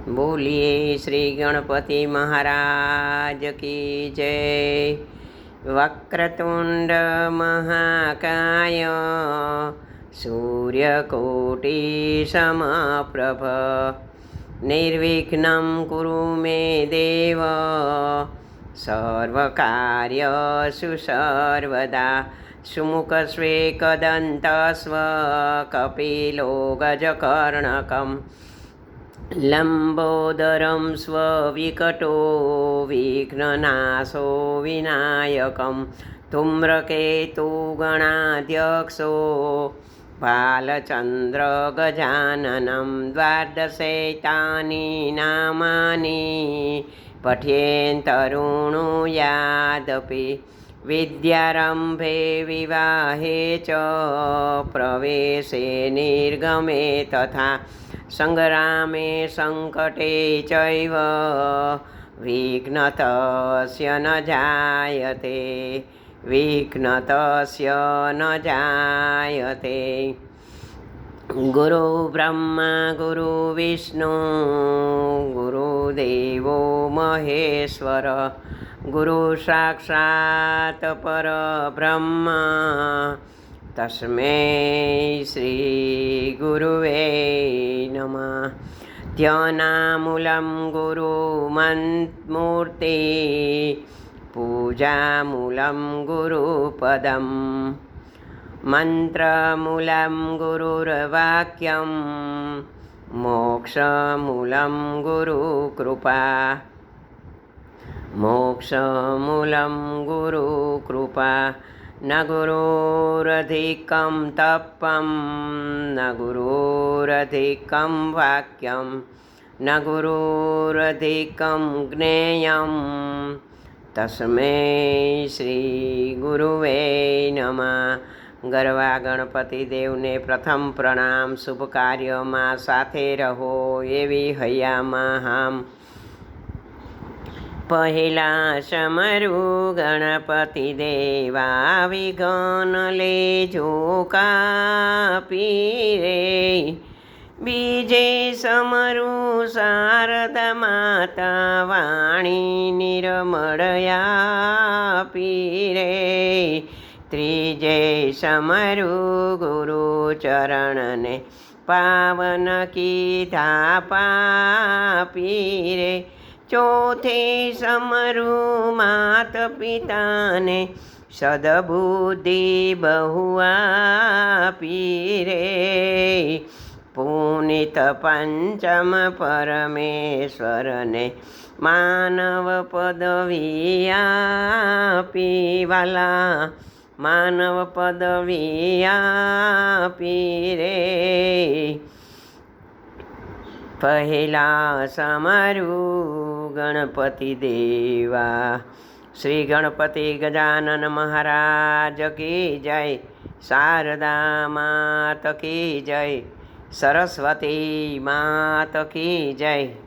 बोलिए श्री गणपति महाराज की जय। वक्रतुंड महाकाय सूर्यकोटि समप्रभ निर्विघ्नं कुरु मे देव सर्वकार्येषु सर्वदा। सुमुखस्वेकदन्तस्व कपिलो गजकर्णकम् लंबोदरं स्वविकटो विघ्ननाशो विनायकं धूम्रकेतुगणाध्यक्षो बालचन्द्रगजाननं द्वादशैतानि नामानि पठेन्तरुणुयादपि विद्यारम्भे विवाहे च प्रवेशे निर्गमे तथा संग्रामे संकटे चैव विघ्नतस्य न जायते विघ्नतस्य न जायते। गुरु ब्रह्मा गुरु विष्णु गुरुदेवो महेश्वर गुरु साक्षात् परब्रह्म तस्मै श्री गुरुवे नमः। ध्यानामूलं गुरुमूर्ति पूजामूलं गुरुपदं मंत्रमूलं गुरुर्वाक्यं मोक्षमूलं गुरुकृपा मोक्षमूलं गुरुकृपा। न गुरुरधिकं तपं न गुरुरधिकं वाक्यं न गुरुरधिकं ज्ञेयं तस्मै श्री गुरुवे नमः। गरवा गणपति देवने प्रथम प्रणाम। शुभ कार्य में साथे रहो एवी हयामा हम। पहला समरू गणपति देवा विघ्न लेजो कापी बीजे समरू शारदा माता वाणी निर्मळया पीरे। त्रीजे समरू गुरु चरण ने पावन कीधा पापीरे। चौथे समरू मात पिता ने सद्बुद्धि बहुआ पीरे। पुनित पंचम परमेश्वर ने मानव पदविया पीवाला मानव पदविया पीरे। पहला समरू गणपति देवा। श्री गणपति गजानन महाराज की जय। शारदा मात की जय। सरस्वती मात की जय।